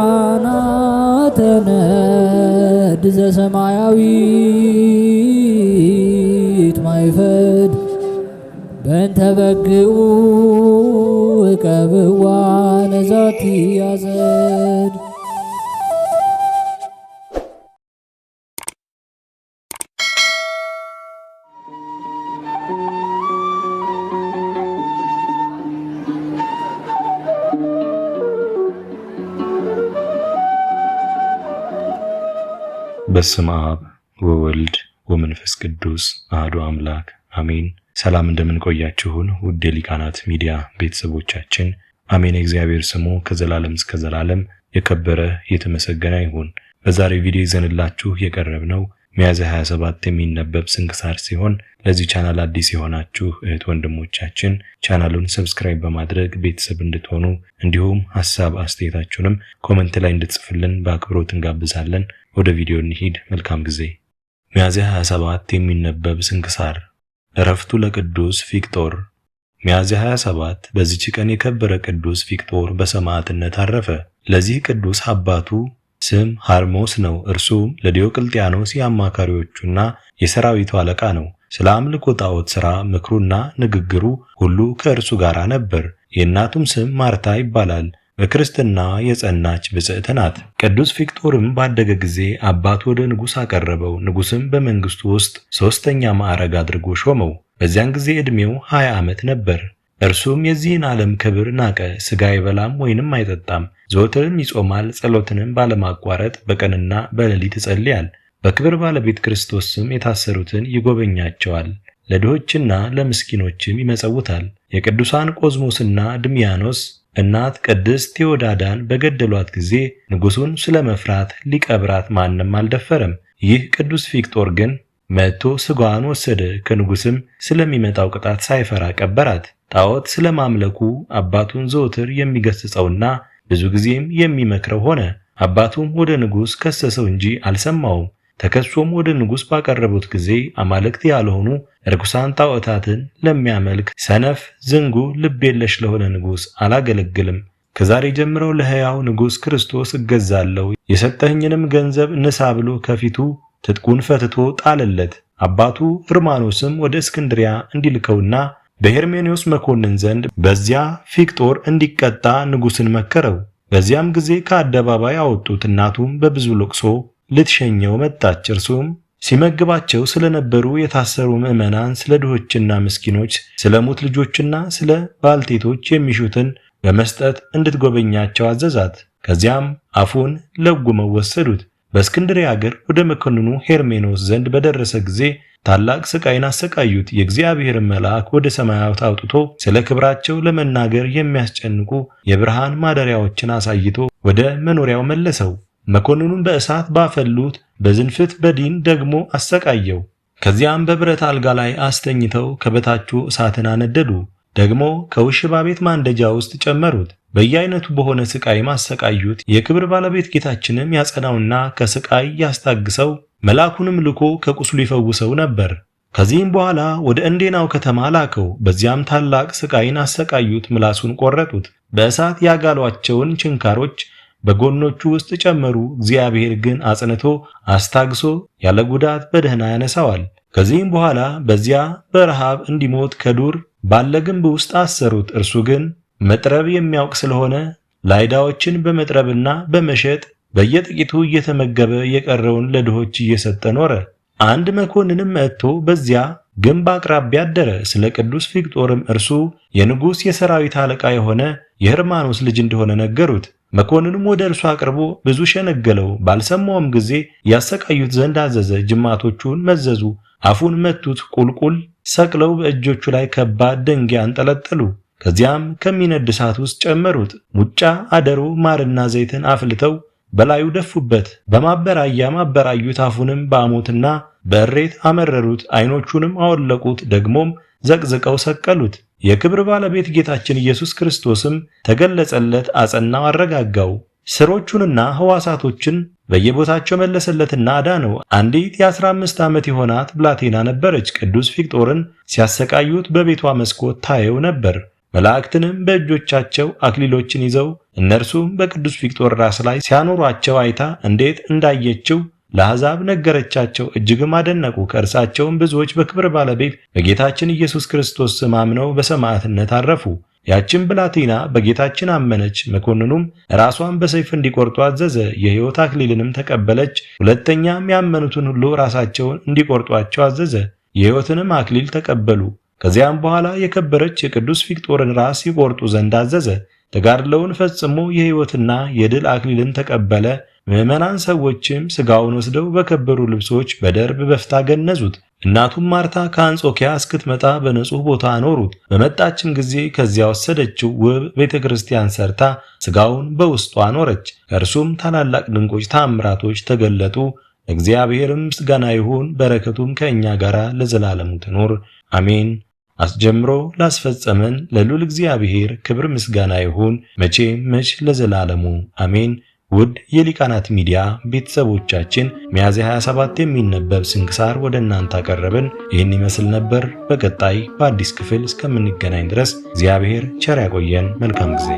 ሊቃናተ ነድ ዘሰማያዊት ማይፈድ በእንተ በግዑ እቀብዋ ነዛቲ ያዘድ። በስመ አብ ወወልድ ወመንፈስ ቅዱስ አሐዱ አምላክ አሜን። ሰላም እንደምንቆያችሁን ውድ የሊቃናት ሚዲያ ቤተሰቦቻችን፣ አሜን። እግዚአብሔር ስሙ ከዘላለም እስከ ዘላለም የከበረ የተመሰገነ ይሁን። በዛሬው ቪዲዮ ይዘንላችሁ የቀረብነው ሚያዝያ 27 የሚነበብ ስንክሳር ሲሆን ለዚህ ቻናል አዲስ የሆናችሁ እህት ወንድሞቻችን ቻናሉን ሰብስክራይብ በማድረግ ቤተሰብ እንድትሆኑ እንዲሁም ሐሳብ አስተያየታችሁንም ኮሜንት ላይ እንድትጽፉልን በአክብሮት እንጋብዛለን። ወደ ቪዲዮ እንሂድ። መልካም ጊዜ። ሚያዝያ 27 የሚነበብ ስንክሳር። ዕረፍቱ ለቅዱስ ፊቅጦር። ሚያዝያ 27 በዚች ቀን የከበረ ቅዱስ ፊቅጦር በሰማዕትነት አረፈ። ለዚህ ቅዱስ አባቱ ስም ሃርሞስ ነው። እርሱም ለዲዮቅልጥያኖስ የአማካሪዎቹና የሰራዊቱ አለቃ ነው። ስለ አምልኮ ጣዖት ሥራ ምክሩና ንግግሩ ሁሉ ከእርሱ ጋር ነበር። የእናቱም ስም ማርታ ይባላል። በክርስትና የጸናች ብጽዕት ናት። ቅዱስ ፊቅጦርም ባደገ ጊዜ አባቱ ወደ ንጉሥ አቀረበው። ንጉሥም በመንግሥቱ ውስጥ 3ኛ ማዕረግ አድርጎ ሾመው። በዚያን ጊዜ ዕድሜው 20 ዓመት ነበር። እርሱም የዚህን ዓለም ክብር ናቀ። ሥጋ አይበላም ወይንም አይጠጣም። ዘወትርም ይጾማል። ጸሎትንም ባለማቋረጥ በቀንና በሌሊት ይጸልያል። በክብር ባለቤት ክርስቶስ ስም የታሰሩትን ይጎበኛቸዋል። ለድሆችና ለምስኪኖችም ይመጸውታል። የቅዱሳን ቆዝሞስና ድሚያኖስ እናት ቅድስት ቴዎዳዳን በገደሏት ጊዜ ንጉሡን ስለመፍራት ሊቀብራት ማንም አልደፈረም። ይህ ቅዱስ ፊቅጦር ግን መጥቶ ሥጋዋን ወሰደ። ከንጉሥም ስለሚመጣው ቅጣት ሳይፈራ ቀበራት። ጣዖት ስለማምለኩ አባቱን ዘወትር የሚገስጸውና ብዙ ጊዜም የሚመክረው ሆነ። አባቱም ወደ ንጉሥ ከሰሰው እንጂ አልሰማውም። ተከሶም ወደ ንጉሥ ባቀረቡት ጊዜ አማልክት ያልሆኑ ርኩሳን ጣዖታትን ለሚያመልክ ሰነፍ፣ ዝንጉ፣ ልብ የለሽ ለሆነ ንጉሥ አላገለግልም። ከዛሬ ጀምረው ለሕያው ንጉሥ ክርስቶስ እገዛለሁ፣ የሰጠኸኝንም ገንዘብ ንሳ ብሎ ከፊቱ ትጥቁን ፈትቶ ጣለለት። አባቱ ሕርማኖስም ወደ እስክንድሪያ እንዲልከውና በሄርሜኔዎስ መኮንን ዘንድ በዚያ ፊቅጦር እንዲቀጣ ንጉሥን መከረው። በዚያም ጊዜ ከአደባባይ አወጡት። እናቱም በብዙ ልቅሶ ልትሸኘው መጣች። እርሱም ሲመግባቸው ስለነበሩ የታሰሩ ምዕመናን፣ ስለ ድሆችና ምስኪኖች፣ ስለ ሙት ልጆችና ስለ ባልቴቶች የሚሹትን በመስጠት እንድትጎበኛቸው አዘዛት። ከዚያም አፉን ለጉመው ወሰዱት። በእስክንድርያ አገር ወደ መኮንኑ ሄርሜኖስ ዘንድ በደረሰ ጊዜ ታላቅ ስቃይን አሰቃዩት። የእግዚአብሔርን መልአክ ወደ ሰማያት አውጥቶ ስለ ክብራቸው ለመናገር የሚያስጨንቁ የብርሃን ማደሪያዎችን አሳይቶ ወደ መኖሪያው መለሰው። መኮንኑን በእሳት ባፈሉት በዝንፍት በዲን ደግሞ አሰቃየው። ከዚያም በብረት አልጋ ላይ አስተኝተው ከበታቹ እሳትን አነደዱ። ደግሞ ከውሽባ ቤት ማንደጃ ውስጥ ጨመሩት። በየአይነቱ በሆነ ስቃይ ማሰቃዩት። የክብር ባለቤት ጌታችንም ያጸናውና ከስቃይ ያስታግሰው መልአኩንም ልኮ ከቁስሉ ይፈውሰው ነበር። ከዚህም በኋላ ወደ እንዴናው ከተማ ላከው። በዚያም ታላቅ ስቃይን አሰቃዩት። ምላሱን ቆረጡት። በእሳት ያጋሏቸውን ችንካሮች በጎኖቹ ውስጥ ጨመሩ። እግዚአብሔር ግን አጽንቶ አስታግሶ ያለ ጉዳት በደህና ያነሳዋል። ከዚህም በኋላ በዚያ በረሃብ እንዲሞት ከዱር ባለ ግንብ ውስጥ አሰሩት። እርሱ ግን መጥረብ የሚያውቅ ስለሆነ ላይዳዎችን በመጥረብና በመሸጥ በየጥቂቱ እየተመገበ የቀረውን ለድሆች እየሰጠ ኖረ። አንድ መኮንንም መጥቶ በዚያ ግንብ አቅራቢያ አደረ። ስለ ቅዱስ ፊቅጦርም እርሱ የንጉሥ የሰራዊት አለቃ የሆነ የሕርማኖስ ልጅ እንደሆነ ነገሩት። መኮንኑም ወደ እርሱ አቅርቦ ብዙ ሸነገለው። ባልሰማውም ጊዜ ያሰቃዩት ዘንድ አዘዘ። ጅማቶቹን መዘዙ፣ አፉን መቱት። ቁልቁል ሰቅለው በእጆቹ ላይ ከባድ ደንጊያ አንጠለጠሉ። ከዚያም ከሚነድ እሳት ውስጥ ጨመሩት። ሙጫ፣ አደሮ፣ ማርና ዘይትን አፍልተው በላዩ ደፉበት። በማበራያም አበራዩት። አፉንም በአሞትና በእሬት አመረሩት። ዓይኖቹንም አወለቁት። ደግሞም ዘቅዝቀው ሰቀሉት። የክብር ባለቤት ጌታችን ኢየሱስ ክርስቶስም ተገለጸለት፣ አጸናው፣ አረጋጋው። ስሮቹንና ሕዋሳቶችን በየቦታቸው መለሰለትና አዳነው። አንዲት የ15 ዓመት የሆናት ብላቴና ነበረች። ቅዱስ ፊቅጦርን ሲያሰቃዩት በቤቷ መስኮት ታየው ነበር። መላእክትንም በእጆቻቸው አክሊሎችን ይዘው እነርሱም በቅዱስ ፊቅጦር ራስ ላይ ሲያኖሯቸው አይታ እንዴት እንዳየችው ለአሕዛብ ነገረቻቸው። እጅግም አደነቁ። ከእርሳቸውም ብዙዎች በክብር ባለቤት በጌታችን ኢየሱስ ክርስቶስ ስም አምነው በሰማዕትነት አረፉ። ያችን ብላቴና በጌታችን አመነች። መኮንኑም ራሷን በሰይፍ እንዲቆርጡ አዘዘ። የሕይወት አክሊልንም ተቀበለች። ሁለተኛም ያመኑትን ሁሉ ራሳቸውን እንዲቆርጧቸው አዘዘ። የሕይወትንም አክሊል ተቀበሉ። ከዚያም በኋላ የከበረች የቅዱስ ፊቅጦርን ራስ ይቆርጡ ዘንድ አዘዘ። ተጋድለውን ፈጽሞ የሕይወትና የድል አክሊልን ተቀበለ። ምዕመናን ሰዎችም ሥጋውን ወስደው በከበሩ ልብሶች በደርብ በፍታ ገነዙት። እናቱም ማርታ ከአንጾኪያ እስክትመጣ በንጹሕ ቦታ አኖሩት። በመጣችም ጊዜ ከዚያ ወሰደችው። ውብ ቤተ ክርስቲያን ሰርታ ሥጋውን በውስጡ አኖረች። ከእርሱም ታላላቅ ድንቆች ተአምራቶች ተገለጡ። እግዚአብሔርም ምስጋና ይሁን፣ በረከቱም ከእኛ ጋር ለዘላለሙ ትኖር አሜን። አስጀምሮ ላስፈጸመን ለልዑል እግዚአብሔር ክብር ምስጋና ይሁን መቼም መች ለዘላለሙ አሜን። ውድ የሊቃናት ሚዲያ ቤተሰቦቻችን ሚያዝያ 27 የሚነበብ ስንክሳር ወደ እናንተ አቀረብን። ይህን ይመስል ነበር። በቀጣይ በአዲስ ክፍል እስከምንገናኝ ድረስ እግዚአብሔር ቸር ያቆየን። መልካም ጊዜ